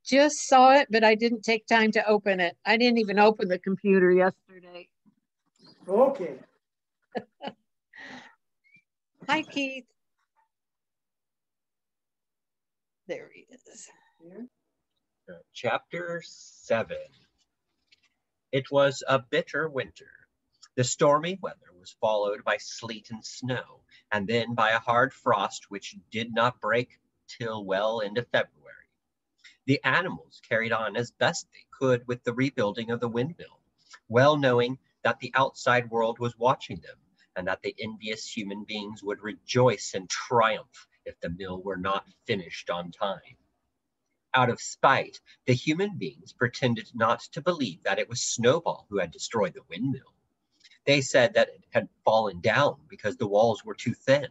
Just saw it, but I didn't take time to open it. I didn't even open the computer yesterday. Okay. Hi, Keith. There he is. Chapter 7. It was a bitter winter. The stormy weather was followed by sleet and snow, and then by a hard frost which did not break till well into February. The animals carried on as best they could with the rebuilding of the windmill, well knowing that the outside world was watching them, and that the envious human beings would rejoice and triumph if the mill were not finished on time. Out of spite, the human beings pretended not to believe that it was Snowball who had destroyed the windmill. They said that it had fallen down because the walls were too thin.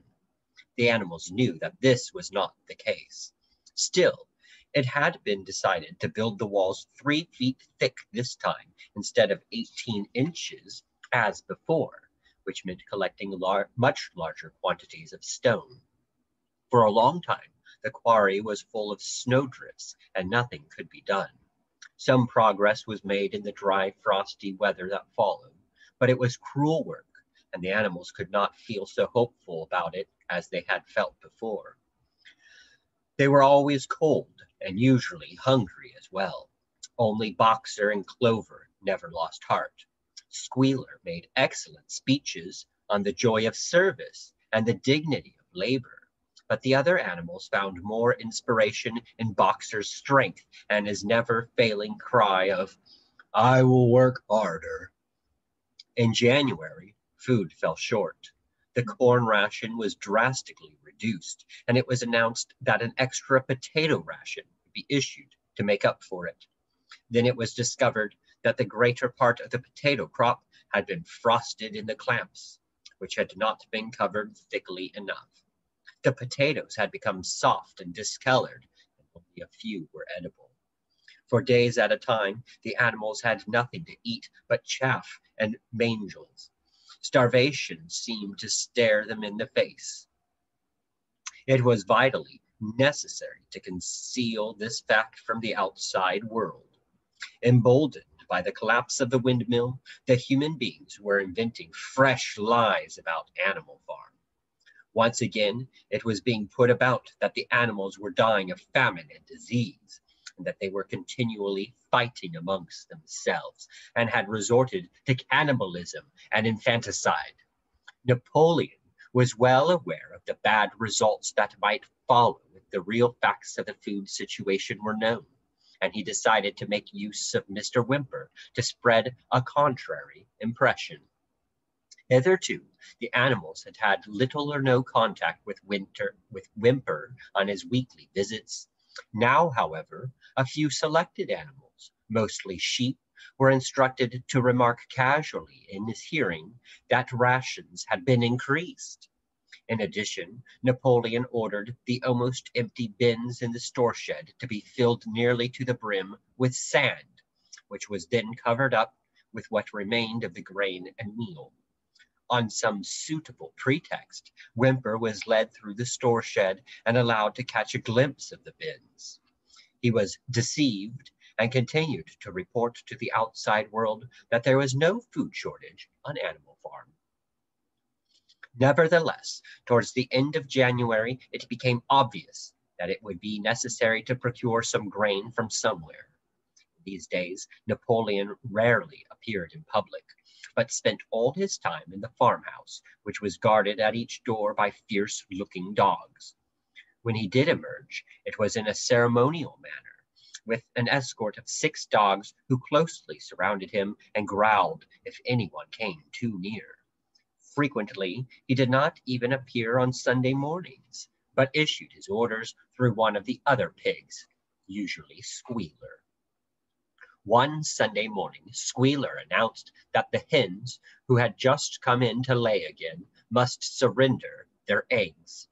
The animals knew that this was not the case. Still, it had been decided to build the walls 3 feet thick this time instead of 18 inches as before, which meant collecting much larger quantities of stone. For a long time, the quarry was full of snowdrifts, and nothing could be done. Some progress was made in the dry, frosty weather that followed, but it was cruel work, and the animals could not feel so hopeful about it as they had felt before. They were always cold, and usually hungry as well. Only Boxer and Clover never lost heart. Squealer made excellent speeches on the joy of service and the dignity of labor. But the other animals found more inspiration in Boxer's strength and his never failing cry of, "I will work harder." In January, food fell short. The corn ration was drastically reduced, and it was announced that an extra potato ration would be issued to make up for it. Then it was discovered that the greater part of the potato crop had been frosted in the clamps, which had not been covered thickly enough. The potatoes had become soft and discolored, and only a few were edible. For days at a time, the animals had nothing to eat but chaff and mangels. Starvation seemed to stare them in the face. It was vitally necessary to conceal this fact from the outside world. Emboldened by the collapse of the windmill, the human beings were inventing fresh lies about Animal Farm. Once again, it was being put about that the animals were dying of famine and disease, and that they were continually fighting amongst themselves, and had resorted to cannibalism and infanticide. Napoleon was well aware of the bad results that might follow if the real facts of the food situation were known, and he decided to make use of Mr. Whymper to spread a contrary impression. Hitherto, the animals had had little or no contact with Whymper on his weekly visits. Now, however, a few selected animals, mostly sheep, were instructed to remark casually in his hearing that rations had been increased. In addition, Napoleon ordered the almost empty bins in the store shed to be filled nearly to the brim with sand, which was then covered up with what remained of the grain and meal. On some suitable pretext, Whymper was led through the store shed and allowed to catch a glimpse of the bins. He was deceived and continued to report to the outside world that there was no food shortage on Animal Farm. Nevertheless, towards the end of January, it became obvious that it would be necessary to procure some grain from somewhere. These days, Napoleon rarely appeared in public, but spent all his time in the farmhouse, which was guarded at each door by fierce-looking dogs. When he did emerge, it was in a ceremonial manner, with an escort of 6 dogs who closely surrounded him and growled if anyone came too near. Frequently, he did not even appear on Sunday mornings, but issued his orders through one of the other pigs, usually Squealer. One Sunday morning, Squealer announced that the hens, who had just come in to lay again, must surrender their eggs.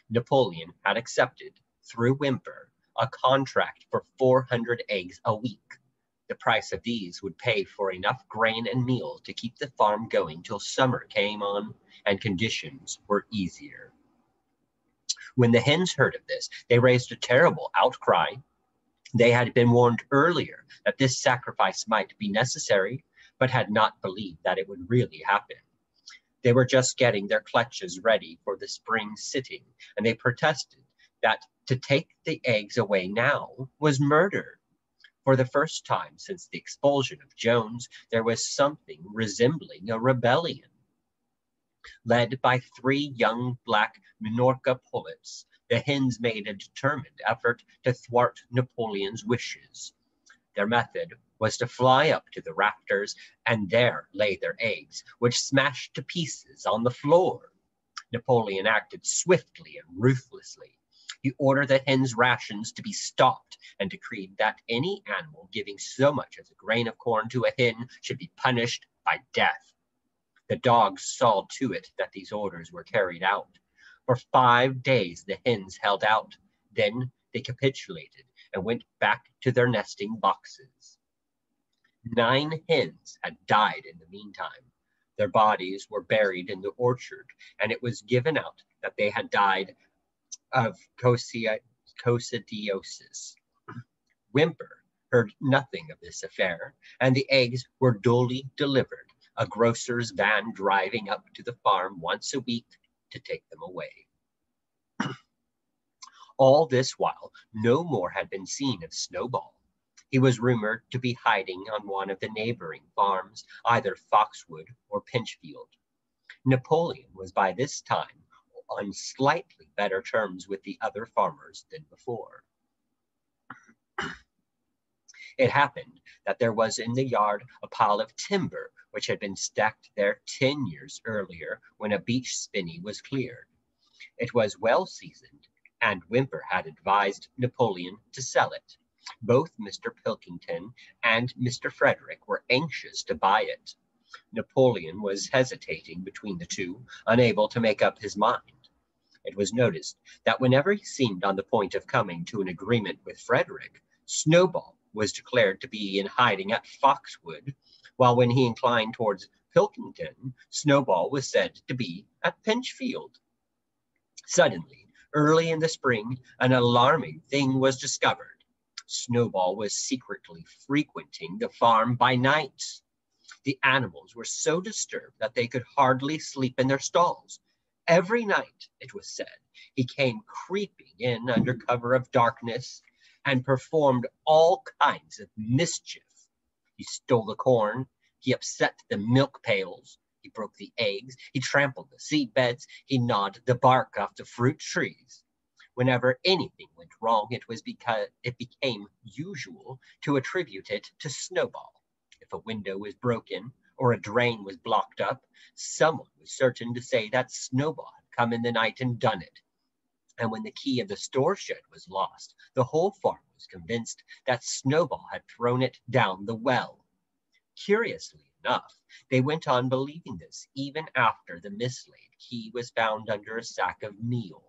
Napoleon had accepted, through Whymper, a contract for 400 eggs a week. The price of these would pay for enough grain and meal to keep the farm going till summer came on and conditions were easier. When the hens heard of this, they raised a terrible outcry. They had been warned earlier that this sacrifice might be necessary, but had not believed that it would really happen. They were just getting their clutches ready for the spring sitting, and they protested that to take the eggs away now was murder. For the first time since the expulsion of Jones, there was something resembling a rebellion. Led by 3 young black Minorca pullets, the hens made a determined effort to thwart Napoleon's wishes. Their method was to fly up to the rafters and there lay their eggs, which smashed to pieces on the floor. Napoleon acted swiftly and ruthlessly. He ordered the hens' rations to be stopped and decreed that any animal giving so much as a grain of corn to a hen should be punished by death. The dogs saw to it that these orders were carried out. For 5 days the hens held out. Then they capitulated and went back to their nesting boxes. 9 hens had died in the meantime. Their bodies were buried in the orchard, and it was given out that they had died of coccidiosis. Whymper heard nothing of this affair, and the eggs were duly delivered, a grocer's van driving up to the farm once a week to take them away. All this while, no more had been seen of Snowball. He was rumored to be hiding on one of the neighboring farms, either Foxwood or Pinchfield. Napoleon was by this time on slightly better terms with the other farmers than before. It happened that there was in the yard a pile of timber which had been stacked there 10 years earlier when a beech spinney was cleared. It was well seasoned, and Whymper had advised Napoleon to sell it. Both Mr. Pilkington and Mr. Frederick were anxious to buy it. Napoleon was hesitating between the two, unable to make up his mind. It was noticed that whenever he seemed on the point of coming to an agreement with Frederick, Snowball was declared to be in hiding at Foxwood, while when he inclined towards Pilkington, Snowball was said to be at Pinchfield. Suddenly, early in the spring, an alarming thing was discovered. Snowball was secretly frequenting the farm by night. The animals were so disturbed that they could hardly sleep in their stalls. Every night, it was said, he came creeping in under cover of darkness and performed all kinds of mischief. He stole the corn, he upset the milk pails, he broke the eggs, he trampled the seed beds, he gnawed the bark off the fruit trees. Whenever anything went wrong, it was because it became usual to attribute it to Snowball. If a window was broken or a drain was blocked up, someone was certain to say that Snowball had come in the night and done it. And when the key of the store shed was lost, the whole farm was convinced that Snowball had thrown it down the well. Curiously enough, they went on believing this even after the mislaid key was found under a sack of meal.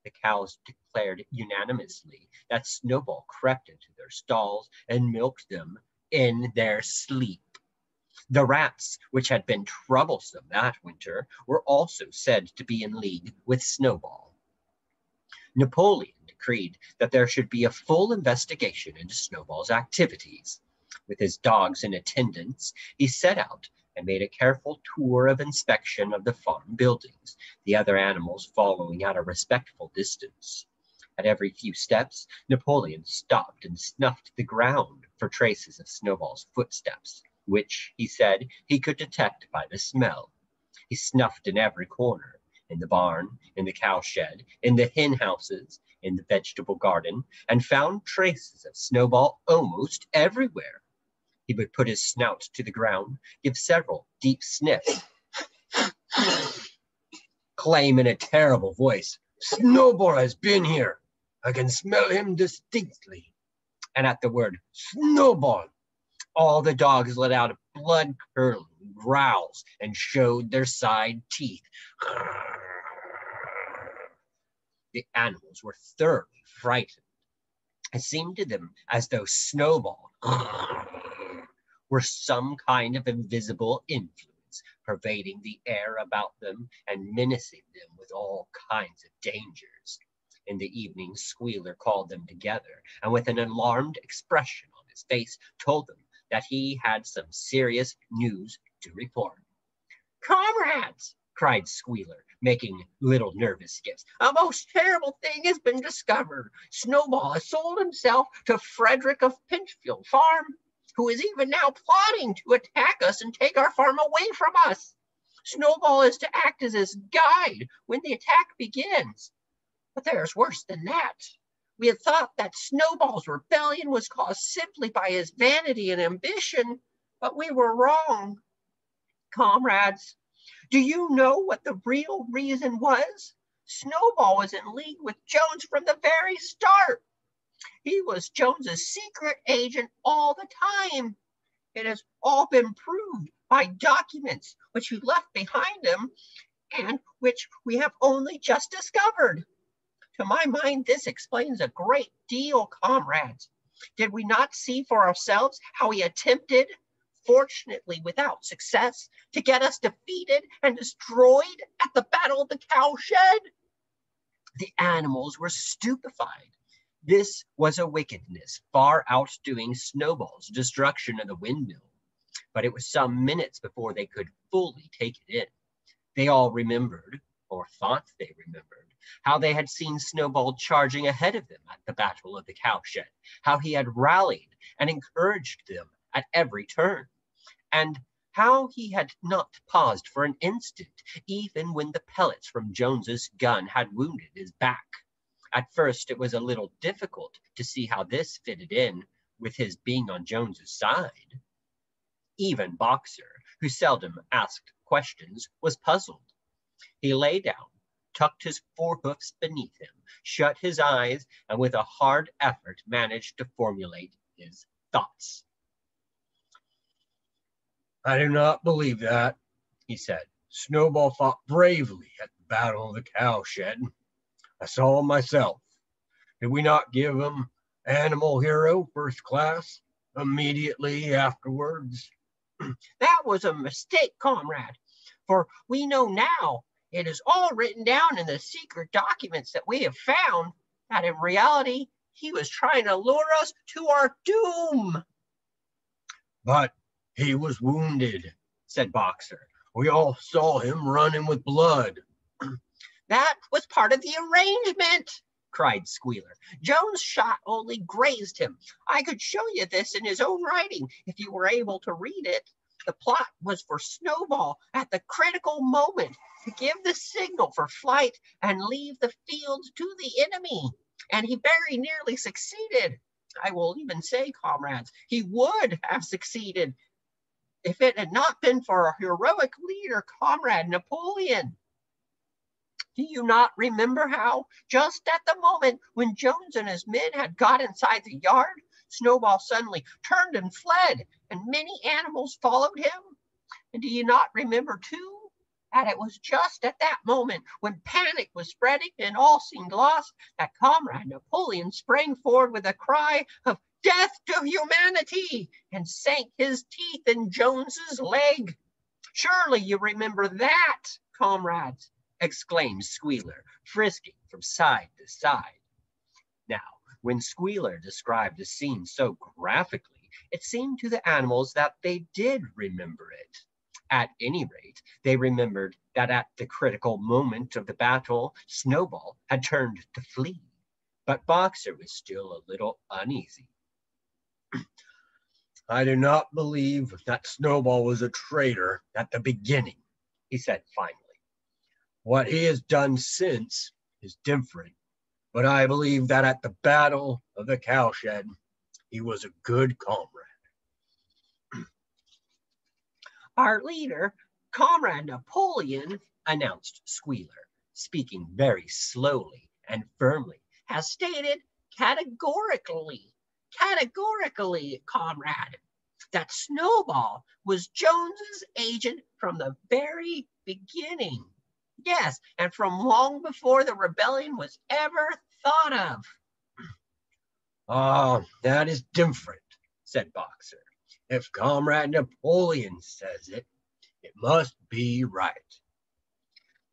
The cows declared unanimously that Snowball crept into their stalls and milked them in their sleep. The rats, which had been troublesome that winter, were also said to be in league with Snowball. Napoleon decreed that there should be a full investigation into Snowball's activities. With his dogs in attendance, he set out and made a careful tour of inspection of the farm buildings, the other animals following at a respectful distance. At every few steps, Napoleon stopped and snuffed the ground for traces of Snowball's footsteps, which, he said, he could detect by the smell. He snuffed in every corner, in the barn, in the cowshed, in the hen houses, in the vegetable garden, and found traces of Snowball almost everywhere. He would put his snout to the ground, give several deep sniffs, claim in a terrible voice, "Snowball has been here. I can smell him distinctly." And at the word "Snowball," all the dogs let out blood-curdling growls and showed their side teeth. The animals were thoroughly frightened. It seemed to them as though Snowball were some kind of invisible influence pervading the air about them and menacing them with all kinds of dangers. In the evening, Squealer called them together, and with an alarmed expression on his face, told them that he had some serious news to report. "Comrades," cried Squealer, making little nervous skips, "a most terrible thing has been discovered. Snowball has sold himself to Frederick of Pinchfield Farm, who is even now plotting to attack us and take our farm away from us. Snowball is to act as his guide when the attack begins. But there's worse than that. We had thought that Snowball's rebellion was caused simply by his vanity and ambition, but we were wrong. Comrades, do you know what the real reason was? Snowball was in league with Jones from the very start. He was Jones's secret agent all the time. It has all been proved by documents which he left behind him and which we have only just discovered. To my mind, this explains a great deal, comrades. Did we not see for ourselves how he attempted, fortunately without success, to get us defeated and destroyed at the Battle of the Cowshed? The animals were stupefied. This was a wickedness far outdoing Snowball's destruction of the windmill. But it was some minutes before they could fully take it in. They all remembered, or thought they remembered, how they had seen Snowball charging ahead of them at the Battle of the Cowshed, how he had rallied and encouraged them at every turn, and how he had not paused for an instant, even when the pellets from Jones's gun had wounded his back. At first, it was a little difficult to see how this fitted in with his being on Jones's side. Even Boxer, who seldom asked questions, was puzzled. He lay down, tucked his forehoofs beneath him, shut his eyes, and with a hard effort managed to formulate his thoughts. "I do not believe that," he said. "Snowball fought bravely at the Battle of the Cowshed. I saw him myself. Did we not give him Animal Hero First Class immediately afterwards?" "That was a mistake, comrade, for we know now, it is all written down in the secret documents that we have found, that in reality he was trying to lure us to our doom." "But he was wounded," said Boxer. "We all saw him running with blood." "That was part of the arrangement," cried Squealer. "Jones' shot only grazed him. I could show you this in his own writing if you were able to read it. The plot was for Snowball at the critical moment to give the signal for flight and leave the field to the enemy. And he very nearly succeeded. I will even say, comrades, he would have succeeded if it had not been for our heroic leader, Comrade Napoleon. Do you not remember how, just at the moment when Jones and his men had got inside the yard, Snowball suddenly turned and fled, and many animals followed him? And do you not remember, too, that it was just at that moment when panic was spreading and all seemed lost, that Comrade Napoleon sprang forward with a cry of "Death to humanity!" and sank his teeth in Jones's leg? Surely you remember that, comrades, exclaimed Squealer, frisking from side to side. Now, when Squealer described the scene so graphically, it seemed to the animals that they did remember it. At any rate, they remembered that at the critical moment of the battle, Snowball had turned to flee, but Boxer was still a little uneasy. "I do not believe that Snowball was a traitor at the beginning," he said finally. "What he has done since is different, but I believe that at the Battle of the Cowshed, he was a good comrade." "Our leader, Comrade Napoleon," announced Squealer, speaking very slowly and firmly, "has stated categorically, comrade, that Snowball was Jones's agent from the very beginning. Yes, and from long before the rebellion was ever thought of." "Ah, that is different," said Boxer. "If Comrade Napoleon says it, it must be right."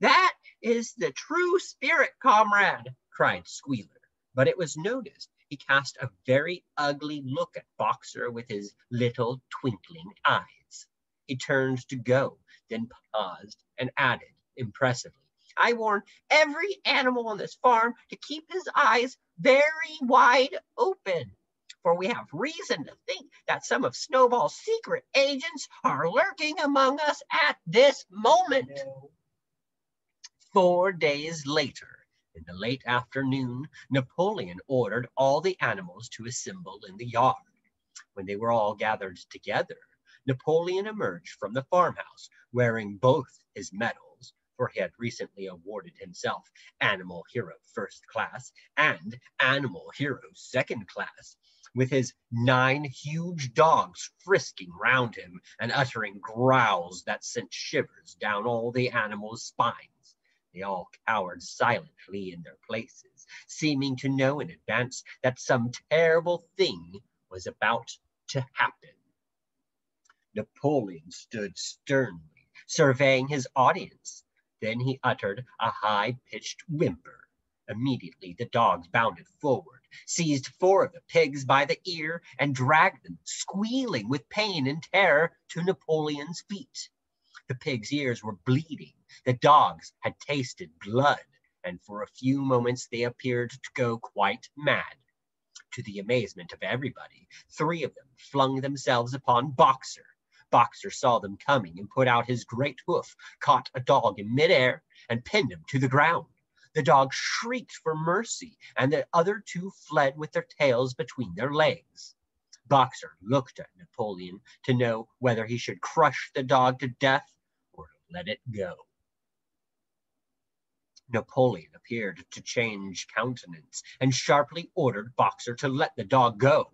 "That is the true spirit, comrade," cried Squealer, but it was noticed he cast a very ugly look at Boxer with his little twinkling eyes. He turned to go, then paused and added impressively, I warn every animal on this farm to keep his eyes very wide open, for we have reason to think that some of Snowball's secret agents are lurking among us at this moment. 4 days later, in the late afternoon, Napoleon ordered all the animals to assemble in the yard. When they were all gathered together, Napoleon emerged from the farmhouse wearing both his medals, for he had recently awarded himself Animal Hero First Class and Animal Hero Second Class, with his 9 huge dogs frisking round him and uttering growls that sent shivers down all the animals' spines. They all cowered silently in their places, seeming to know in advance that some terrible thing was about to happen. Napoleon stood sternly, surveying his audience. Then he uttered a high-pitched whimper. Immediately the dogs bounded forward, seized 4 of the pigs by the ear, and dragged them, squealing with pain and terror, to Napoleon's feet. The pigs' ears were bleeding. The dogs had tasted blood, and for a few moments they appeared to go quite mad. To the amazement of everybody, 3 of them flung themselves upon Boxer. Boxer saw them coming and put out his great hoof, caught a dog in midair, and pinned him to the ground. The dog shrieked for mercy, and the other 2 fled with their tails between their legs. Boxer looked at Napoleon to know whether he should crush the dog to death or let it go. Napoleon appeared to change countenance and sharply ordered Boxer to let the dog go,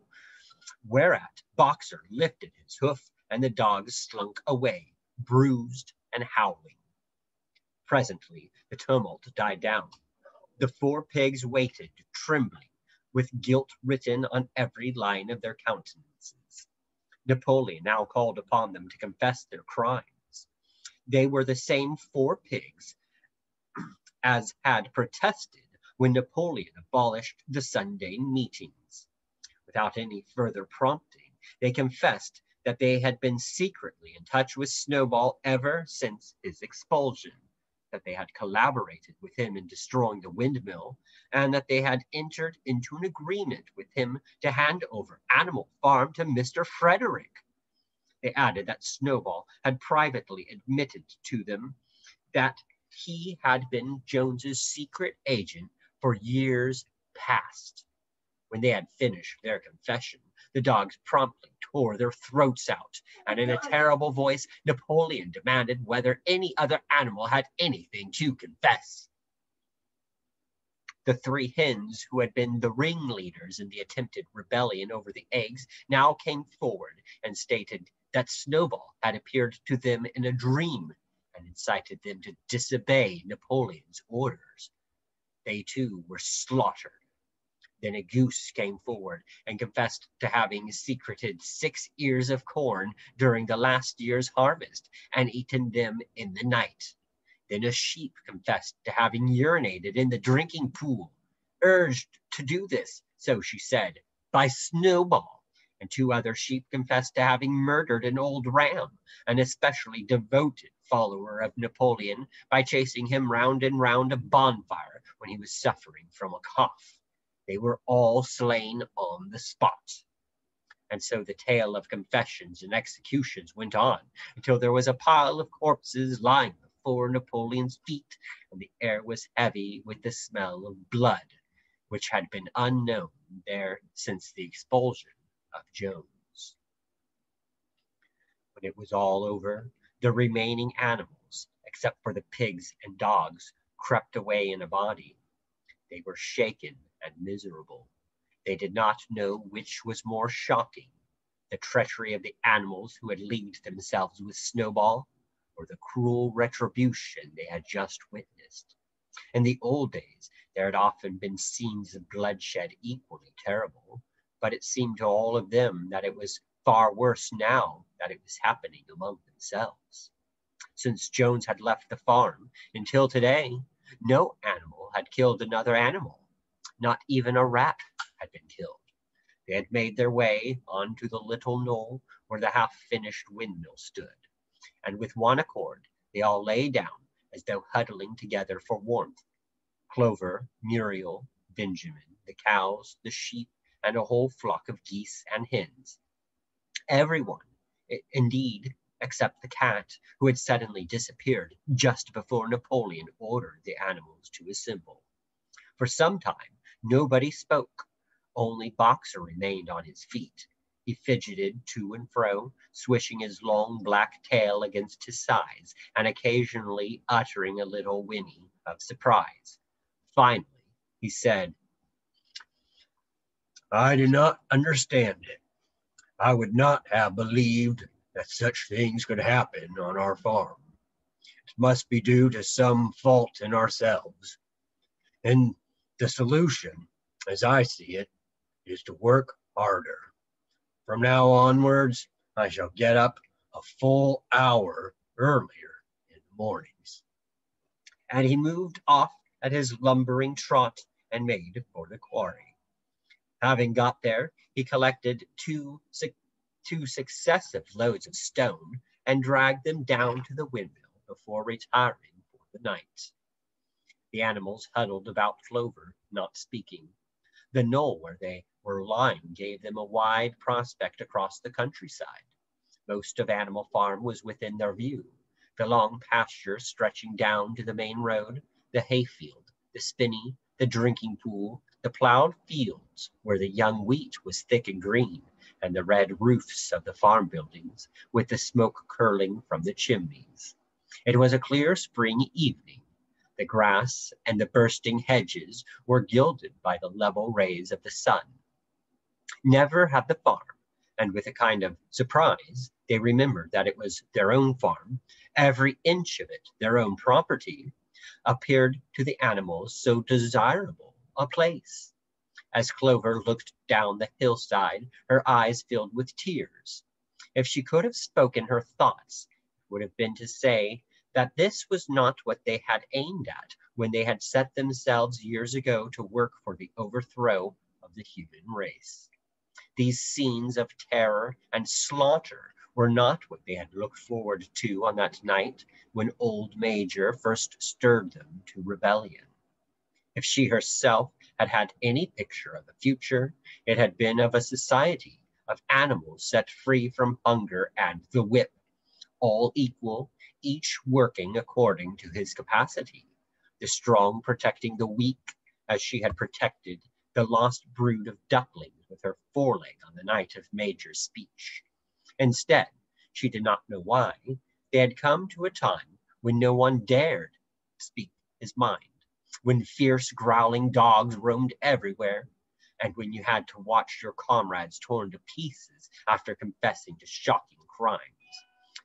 whereat Boxer lifted his hoof and the dog slunk away, bruised and howling. Presently the tumult died down. The 4 pigs waited, trembling, with guilt written on every line of their countenances. Napoleon now called upon them to confess their crimes. They were the same 4 pigs as had protested when Napoleon abolished the Sunday meetings. Without any further prompting, they confessed that they had been secretly in touch with Snowball ever since his expulsion, that they had collaborated with him in destroying the windmill, and that they had entered into an agreement with him to hand over Animal Farm to Mr. Frederick. They added that Snowball had privately admitted to them that he had been Jones's secret agent for years past. When they had finished their confession, the dogs promptly tore their throats out, and in a terrible voice, Napoleon demanded whether any other animal had anything to confess. The 3 hens who had been the ringleaders in the attempted rebellion over the eggs now came forward and stated that Snowball had appeared to them in a dream and incited them to disobey Napoleon's orders. They too were slaughtered. Then a goose came forward and confessed to having secreted 6 ears of corn during the last year's harvest and eaten them in the night. Then a sheep confessed to having urinated in the drinking pool, urged to do this, so she said, by Snowball. And 2 other sheep confessed to having murdered an old ram, an especially devoted follower of Napoleon, by chasing him round and round a bonfire when he was suffering from a cough. They were all slain on the spot. And so the tale of confessions and executions went on until there was a pile of corpses lying before Napoleon's feet, and the air was heavy with the smell of blood, which had been unknown there since the expulsion of Jones. When it was all over, the remaining animals, except for the pigs and dogs, crept away in a body. They were shaken and miserable. They did not know which was more shocking, the treachery of the animals who had leagued themselves with Snowball, or the cruel retribution they had just witnessed. In the old days, there had often been scenes of bloodshed equally terrible, but it seemed to all of them that it was far worse now that it was happening among themselves. Since Jones had left the farm, until today, no animal had killed another animal, Not even a rat had been killed. They had made their way onto the little knoll where the half-finished windmill stood, and with one accord they all lay down as though huddling together for warmth. Clover, Muriel, Benjamin, the cows, the sheep, and a whole flock of geese and hens. Everyone, indeed, except the cat, who had suddenly disappeared just before Napoleon ordered the animals to assemble. For some time, nobody spoke. Only Boxer remained on his feet. He fidgeted to and fro, swishing his long black tail against his sides and occasionally uttering a little whinny of surprise. Finally, he said, "I do not understand it. I would not have believed that such things could happen on our farm. It must be due to some fault in ourselves. And the solution, as I see it, is to work harder. From now onwards, I shall get up a full hour earlier in the mornings." And he moved off at his lumbering trot and made for the quarry. Having got there, he collected two successive loads of stone and dragged them down to the windmill before retiring for the night. The animals huddled about Clover, not speaking. The knoll where they were lying gave them a wide prospect across the countryside. Most of Animal Farm was within their view. The long pasture stretching down to the main road, the hayfield, the spinney, the drinking pool, the plowed fields where the young wheat was thick and green, and the red roofs of the farm buildings with the smoke curling from the chimneys. It was a clear spring evening. The grass and the bursting hedges were gilded by the level rays of the sun. Never had the farm, and with a kind of surprise, they remembered that it was their own farm, every inch of it their own property, appeared to the animals so desirable a place. As Clover looked down the hillside, her eyes filled with tears. If she could have spoken her thoughts, it would have been to say that this was not what they had aimed at when they had set themselves years ago to work for the overthrow of the human race. These scenes of terror and slaughter were not what they had looked forward to on that night when old Major first stirred them to rebellion. If she herself had had any picture of the future, it had been of a society of animals set free from hunger and the whip, all equal, each working according to his capacity, the strong protecting the weak as she had protected the lost brood of ducklings with her foreleg on the night of Major's speech. Instead, she did not know why, they had come to a time when no one dared speak his mind, when fierce growling dogs roamed everywhere, and when you had to watch your comrades torn to pieces after confessing to shocking crimes.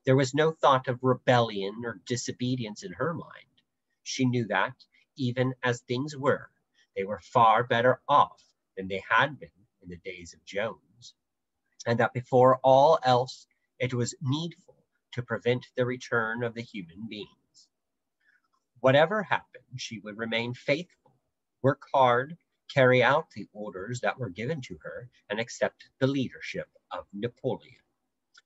There was no thought of rebellion or disobedience in her mind. She knew that, even as things were, they were far better off than they had been in the days of Jones, and that before all else, it was needful to prevent the return of the human beings. Whatever happened, she would remain faithful, work hard, carry out the orders that were given to her, and accept the leadership of Napoleon.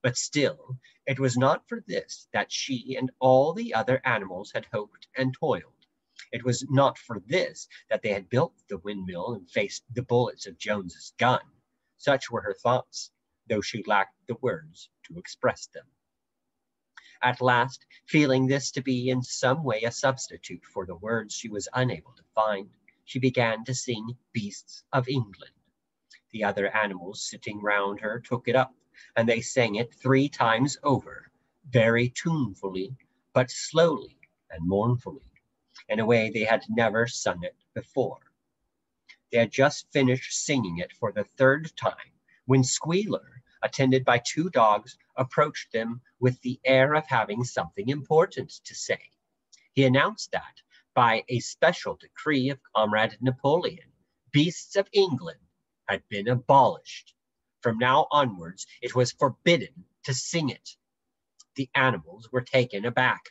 But still, it was not for this that she and all the other animals had hoped and toiled. It was not for this that they had built the windmill and faced the bullets of Jones's gun. Such were her thoughts, though she lacked the words to express them. At last, feeling this to be in some way a substitute for the words she was unable to find, she began to sing Beasts of England. The other animals sitting round her took it up, and they sang it 3 times over, very tunefully, but slowly and mournfully, in a way they had never sung it before. They had just finished singing it for the 3rd time when Squealer, attended by 2 dogs, approached them with the air of having something important to say. He announced that, by a special decree of Comrade Napoleon, Beasts of England had been abolished. From now onwards, it was forbidden to sing it. The animals were taken aback.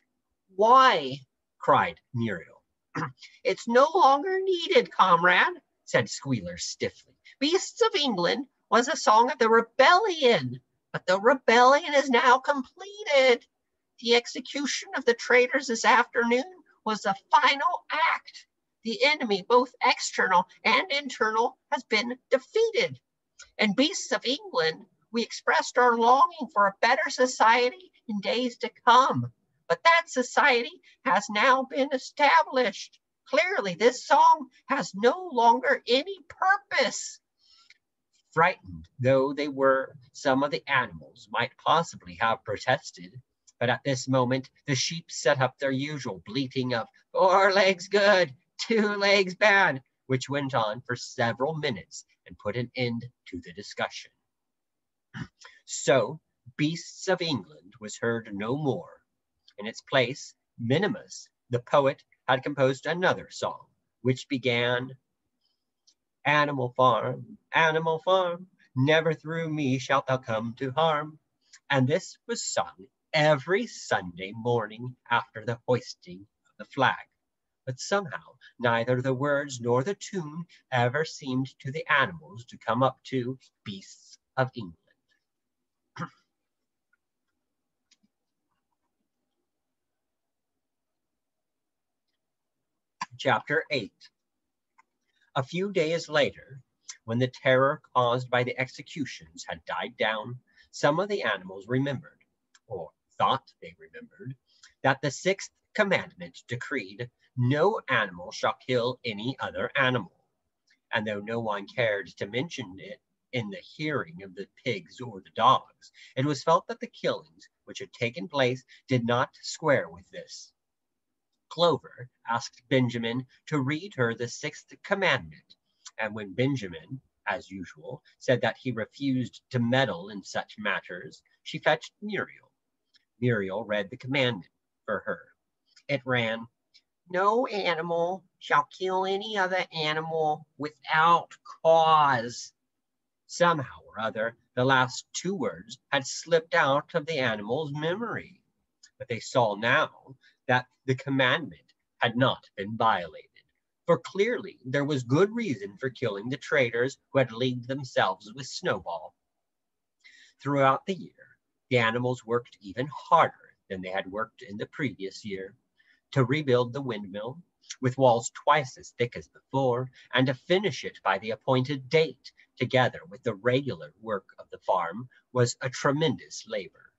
"Why?" cried Muriel. "It's no longer needed, comrade. said Squealer stiffly. Beasts of England was a song of the rebellion, but the rebellion is now completed. The execution of the traitors this afternoon was the final act. The enemy, both external and internal, has been defeated. And Beasts of England, we expressed our longing for a better society in days to come. But that society has now been established. Clearly, this song has no longer any purpose. Frightened though they were, some of the animals might possibly have protested. But at this moment, the sheep set up their usual bleating of 4 legs good, 2 legs bad, which went on for several minutes and put an end to the discussion. So, Beasts of England was heard no more. In its place, Minimus, the poet, had composed another song, which began, Animal farm, never through me shalt thou come to harm. And this was sung every Sunday morning after the hoisting of the flag. But somehow neither the words nor the tune ever seemed to the animals to come up to Beasts of England. Chapter 8. A few days later, when the terror caused by the executions had died down, some of the animals remembered, or thought they remembered, that the 6th commandment decreed, no animal shall kill any other animal. And though no one cared to mention it in the hearing of the pigs or the dogs, it was felt that the killings which had taken place did not square with this. Clover asked Benjamin to read her the 6th commandment, and when Benjamin, as usual, said that he refused to meddle in such matters, she fetched Muriel. Muriel read the commandment for her. It ran, no animal shall kill any other animal without cause. Somehow or other, the last 2 words had slipped out of the animal's memory, but they saw now that the commandment had not been violated, for clearly there was good reason for killing the traitors who had leagued themselves with Snowball. Throughout the year, the animals worked even harder than they had worked in the previous year, to rebuild the windmill, with walls twice as thick as before, and to finish it by the appointed date, together with the regular work of the farm, was a tremendous labor.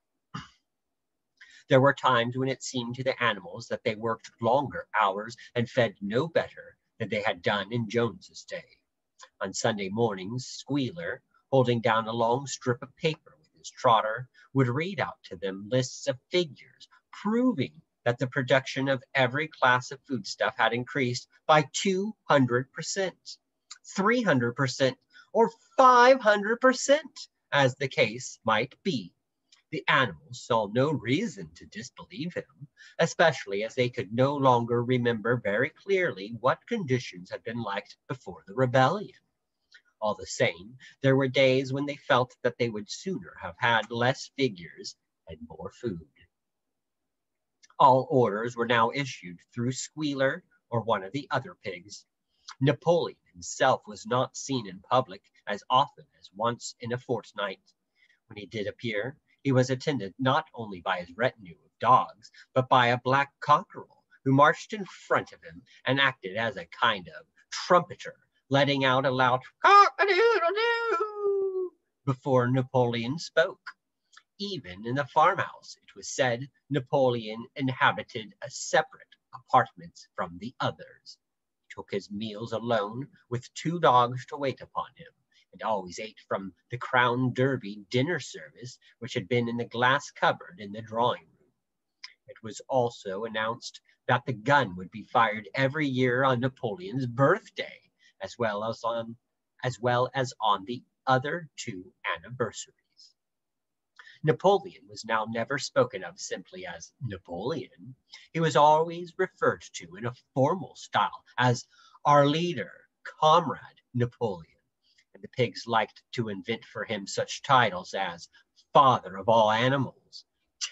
There were times when it seemed to the animals that they worked longer hours and fed no better than they had done in Jones's day. On Sunday mornings, Squealer, holding down a long strip of paper with his trotter, would read out to them lists of figures, proving that the production of every class of foodstuff had increased by 200%, 300%, or 500%, as the case might be. The animals saw no reason to disbelieve him, especially as they could no longer remember very clearly what conditions had been like before the rebellion. All the same, there were days when they felt that they would sooner have had less figures and more food. All orders were now issued through Squealer or one of the other pigs. Napoleon himself was not seen in public as often as once in a fortnight. When he did appear, he was attended not only by his retinue of dogs, but by a black cockerel who marched in front of him and acted as a kind of trumpeter, letting out a loud cock-a-doodle-doo before Napoleon spoke. Even in the farmhouse, it was said, Napoleon inhabited a separate apartment from the others. He took his meals alone, with 2 dogs to wait upon him, and always ate from the Crown Derby dinner service, which had been in the glass cupboard in the drawing room. It was also announced that the gun would be fired every year on Napoleon's birthday, as well as on the other 2 anniversaries. Napoleon was now never spoken of simply as Napoleon. He was always referred to in a formal style as our leader, Comrade Napoleon. And the pigs liked to invent for him such titles as Father of all animals,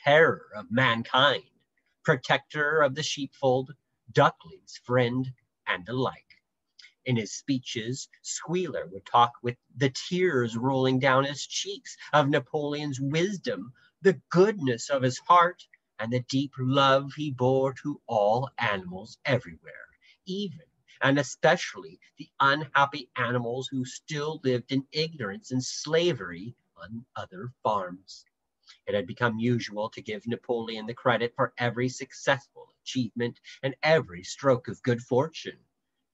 Terror of mankind, Protector of the sheepfold, Duckling's friend, and the like. In his speeches, Squealer would talk with the tears rolling down his cheeks of Napoleon's wisdom, the goodness of his heart, and the deep love he bore to all animals everywhere, even and especially the unhappy animals who still lived in ignorance and slavery on other farms. It had become usual to give Napoleon the credit for every successful achievement and every stroke of good fortune.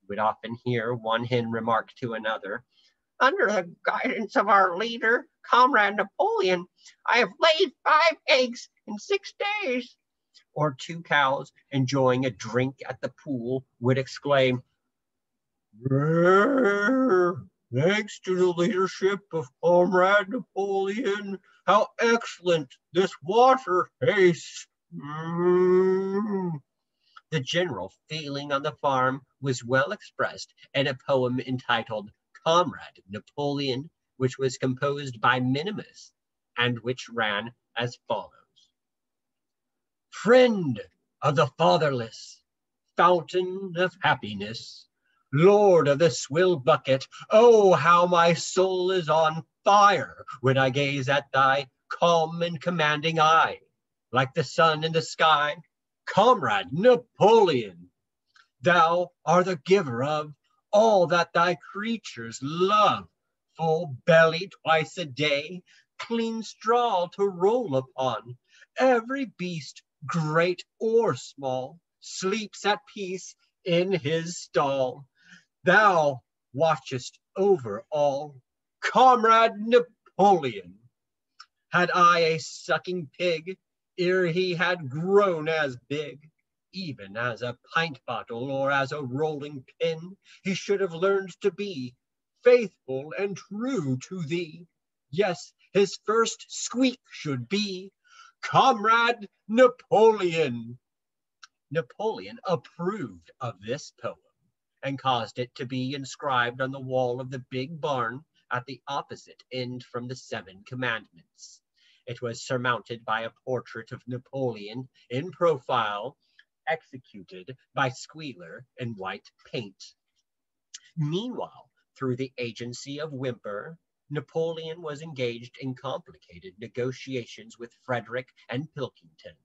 You would often hear one hen remark to another, "Under the guidance of our leader, Comrade Napoleon, I have laid 5 eggs in 6 days." Or two cows enjoying a drink at the pool would exclaim, "Thanks to the leadership of Comrade Napoleon, how excellent this water tastes." The general feeling on the farm was well expressed in a poem entitled Comrade Napoleon, which was composed by Minimus, and which ran as follows. Friend of the fatherless, fountain of happiness, Lord of the swill bucket, oh, how my soul is on fire when I gaze at thy calm and commanding eye. Like the sun in the sky, Comrade Napoleon, thou art the giver of all that thy creatures love, full belly twice a day, clean straw to roll upon. Every beast, great or small, sleeps at peace in his stall. Thou watchest over all, Comrade Napoleon. Had I a sucking pig, ere he had grown as big, even as a pint bottle or as a rolling pin, he should have learned to be faithful and true to thee. Yes, his first squeak should be, Comrade Napoleon. Napoleon approved of this poem and caused it to be inscribed on the wall of the big barn at the opposite end from the 7 Commandments. It was surmounted by a portrait of Napoleon in profile, executed by Squealer in white paint. Meanwhile, through the agency of Whymper, Napoleon was engaged in complicated negotiations with Frederick and Pilkington.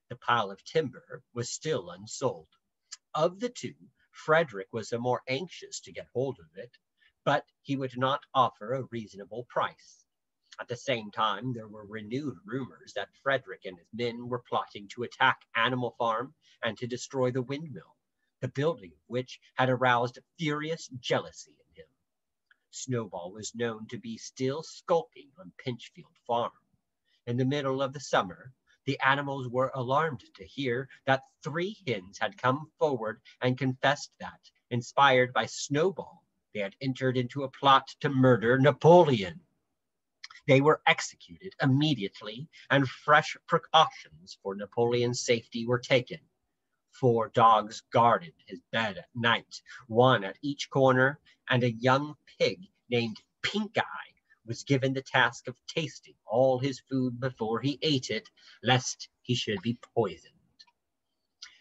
The pile of timber was still unsold. Of the two, Frederick was the more anxious to get hold of it, but he would not offer a reasonable price. At the same time, there were renewed rumors that Frederick and his men were plotting to attack Animal Farm and to destroy the windmill, the building of which had aroused furious jealousy in him. Snowball was known to be still skulking on Pinchfield Farm. In the middle of the summer, the animals were alarmed to hear that 3 hens had come forward and confessed that, inspired by Snowball, they had entered into a plot to murder Napoleon. They were executed immediately, and fresh precautions for Napoleon's safety were taken. 4 dogs guarded his bed at night, 1 at each corner, and a young pig named Pink Eye was given the task of tasting all his food before he ate it, lest he should be poisoned.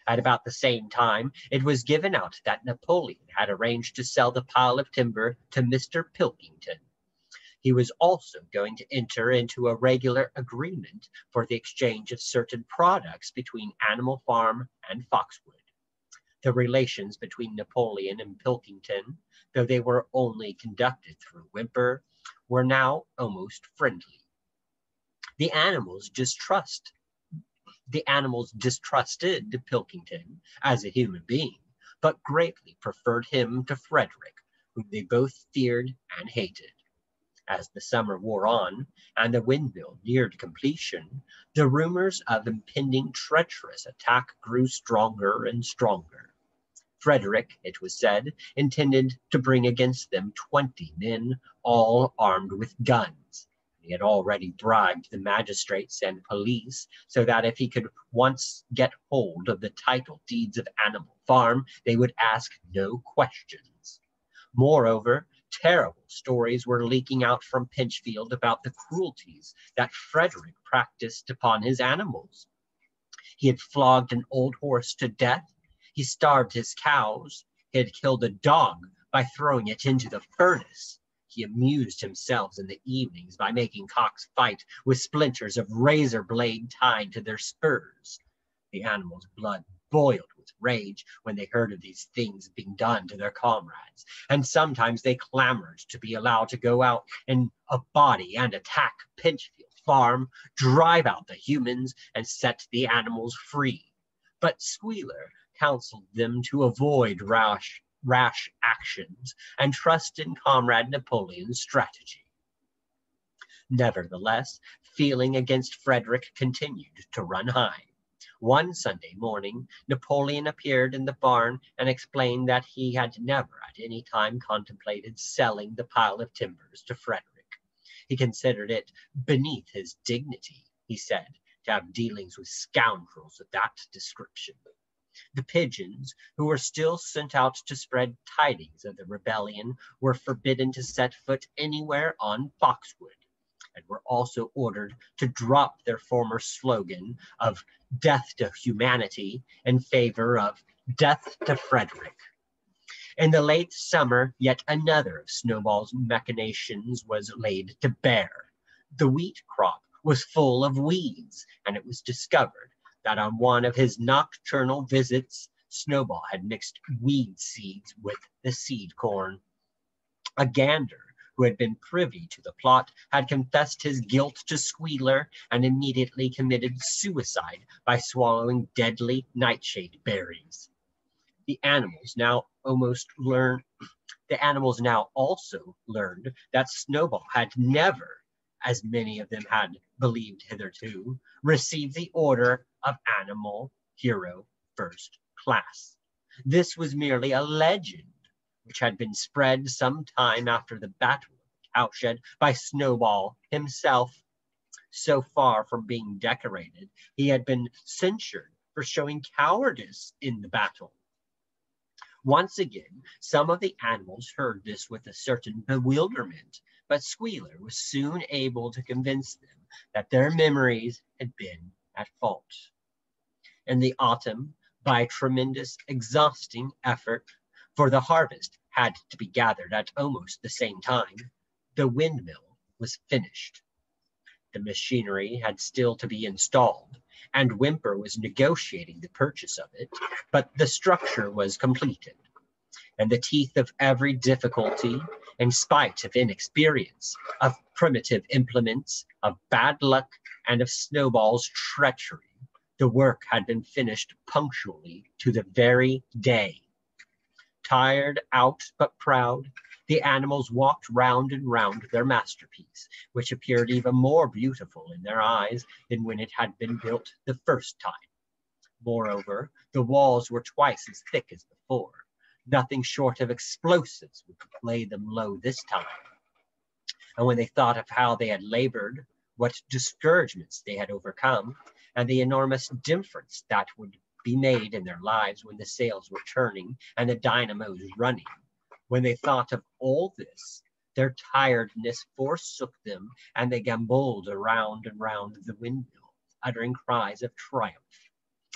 At about the same time, it was given out that Napoleon had arranged to sell the pile of timber to Mr. Pilkington. He was also going to enter into a regular agreement for the exchange of certain products between Animal Farm and Foxwood. The relations between Napoleon and Pilkington, though they were only conducted through Whymper, were now almost friendly. The animals distrusted Pilkington as a human being, but greatly preferred him to Frederick, whom they both feared and hated. As the summer wore on and the windmill neared completion, the rumors of impending treacherous attack grew stronger and stronger. Frederick, it was said, intended to bring against them 20 men, all armed with guns. He had already bribed the magistrates and police so that if he could once get hold of the title deeds of Animal Farm, they would ask no questions. Moreover, terrible stories were leaking out from Pinchfield about the cruelties that Frederick practiced upon his animals. He had flogged an old horse to death. He starved his cows. He had killed a dog by throwing it into the furnace. He amused himself in the evenings by making cocks fight with splinters of razor blade tied to their spurs. The animals' blood boiled with rage when they heard of these things being done to their comrades, and sometimes they clamored to be allowed to go out in a body and attack Pinchfield Farm, drive out the humans, and set the animals free. But Squealer counseled them to avoid rash actions and trust in Comrade Napoleon's strategy. Nevertheless, feeling against Frederick continued to run high. One Sunday morning, Napoleon appeared in the barn and explained that he had never at any time contemplated selling the pile of timbers to Frederick. He considered it beneath his dignity, he said, to have dealings with scoundrels of that description. The pigeons, who were still sent out to spread tidings of the rebellion, were forbidden to set foot anywhere on Foxwood, and were also ordered to drop their former slogan of "Death to Humanity" in favor of "Death to Frederick." In the late summer, yet another of Snowball's machinations was laid to bear. The wheat crop was full of weeds, and it was discovered that on one of his nocturnal visits, Snowball had mixed weed seeds with the seed corn. A gander who had been privy to the plot had confessed his guilt to Squealer and immediately committed suicide by swallowing deadly nightshade berries. The animals now also learned that Snowball had never, as many of them had believed hitherto, received the order of Animal Hero First Class. This was merely a legend which had been spread some time after the Battle of the Cowshed by Snowball himself. So far from being decorated, he had been censured for showing cowardice in the battle. Once again, some of the animals heard this with a certain bewilderment, but Squealer was soon able to convince them that their memories had been at fault. In the autumn, by tremendous, exhausting effort, for the harvest had to be gathered at almost the same time, the windmill was finished. The machinery had still to be installed, and Whymper was negotiating the purchase of it, but the structure was completed. In the teeth of every difficulty, in spite of inexperience, of primitive implements, of bad luck, and of Snowball's treachery, the work had been finished punctually to the very day. Tired out but proud, the animals walked round and round their masterpiece, which appeared even more beautiful in their eyes than when it had been built the first time. Moreover, the walls were twice as thick as before. Nothing short of explosives would lay them low this time. And when they thought of how they had labored, what discouragements they had overcome, and the enormous difference that would be made in their lives when the sails were turning and the dynamos running, when they thought of all this, their tiredness forsook them, and they gamboled around and round the windmill, uttering cries of triumph.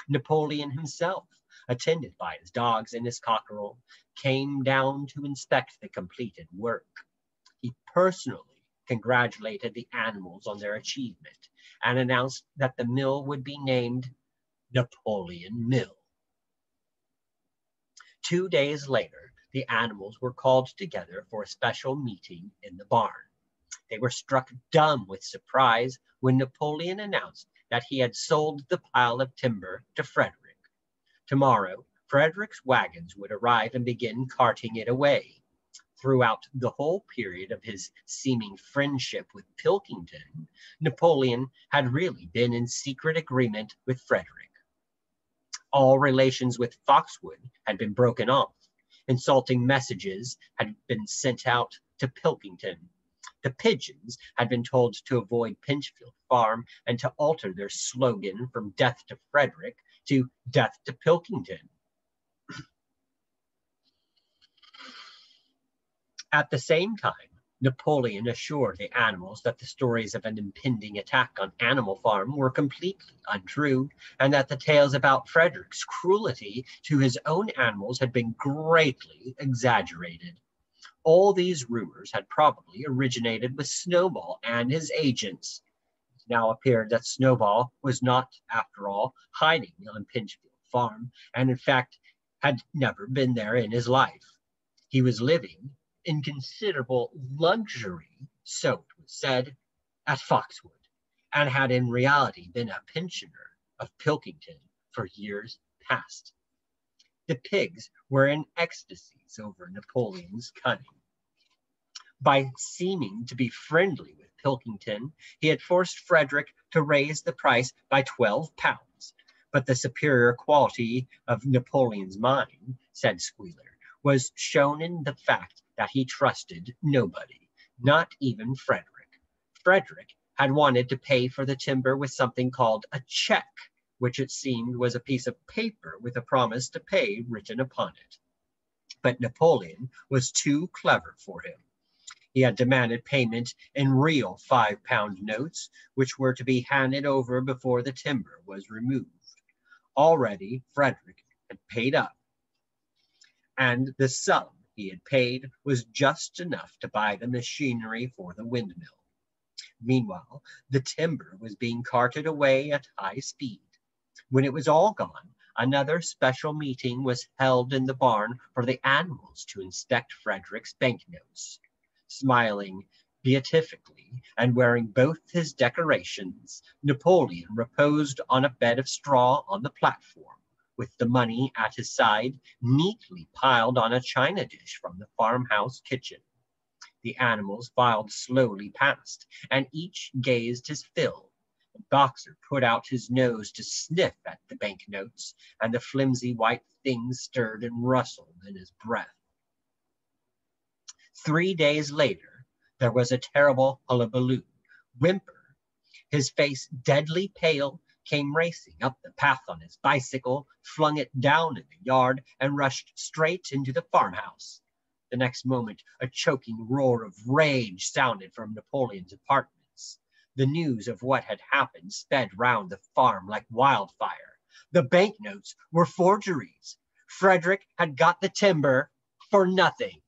Napoleon himself, attended by his dogs and his cockerel, came down to inspect the completed work. He personally congratulated the animals on their achievement and announced that the mill would be named Napoleon Mill. 2 days later, the animals were called together for a special meeting in the barn. They were struck dumb with surprise when Napoleon announced that he had sold the pile of timber to Frederick. Tomorrow, Frederick's wagons would arrive and begin carting it away. Throughout the whole period of his seeming friendship with Pilkington, Napoleon had really been in secret agreement with Frederick. All relations with Foxwood had been broken off. Insulting messages had been sent out to Pilkington. The pigeons had been told to avoid Pinchfield Farm and to alter their slogan from "Death to Frederick" to "Death to Pilkington." At the same time, Napoleon assured the animals that the stories of an impending attack on Animal Farm were completely untrue, and that the tales about Frederick's cruelty to his own animals had been greatly exaggerated. All these rumors had probably originated with Snowball and his agents. It now appeared that Snowball was not, after all, hiding on Pinchfield Farm, and in fact had never been there in his life. He was living in considerable luxury, so it was said, at Foxwood, and had in reality been a pensioner of Pilkington for years past. The pigs were in ecstasies over Napoleon's cunning. By seeming to be friendly with Pilkington, he had forced Frederick to raise the price by 12 pounds. But the superior quality of Napoleon's mind, said Squealer, was shown in the fact that he trusted nobody, not even Frederick. Frederick had wanted to pay for the timber with something called a check, which it seemed was a piece of paper with a promise to pay written upon it. But Napoleon was too clever for him. He had demanded payment in real 5-pound notes, which were to be handed over before the timber was removed. Already Frederick had paid up, and the sum he had paid was just enough to buy the machinery for the windmill. Meanwhile, the timber was being carted away at high speed. When it was all gone, another special meeting was held in the barn for the animals to inspect Frederick's banknotes. Smiling beatifically and wearing both his decorations, Napoleon reposed on a bed of straw on the platform, with the money at his side, neatly piled on a china dish from the farmhouse kitchen. The animals filed slowly past, and each gazed his fill. The Boxer put out his nose to sniff at the banknotes, and the flimsy white things stirred and rustled in his breath. 3 days later, there was a terrible hullabaloo. Whymper, his face deadly pale, came racing up the path on his bicycle, flung it down in the yard, and rushed straight into the farmhouse. The next moment, a choking roar of rage sounded from Napoleon's apartments. The news of what had happened sped round the farm like wildfire. The banknotes were forgeries. Frederick had got the timber for nothing.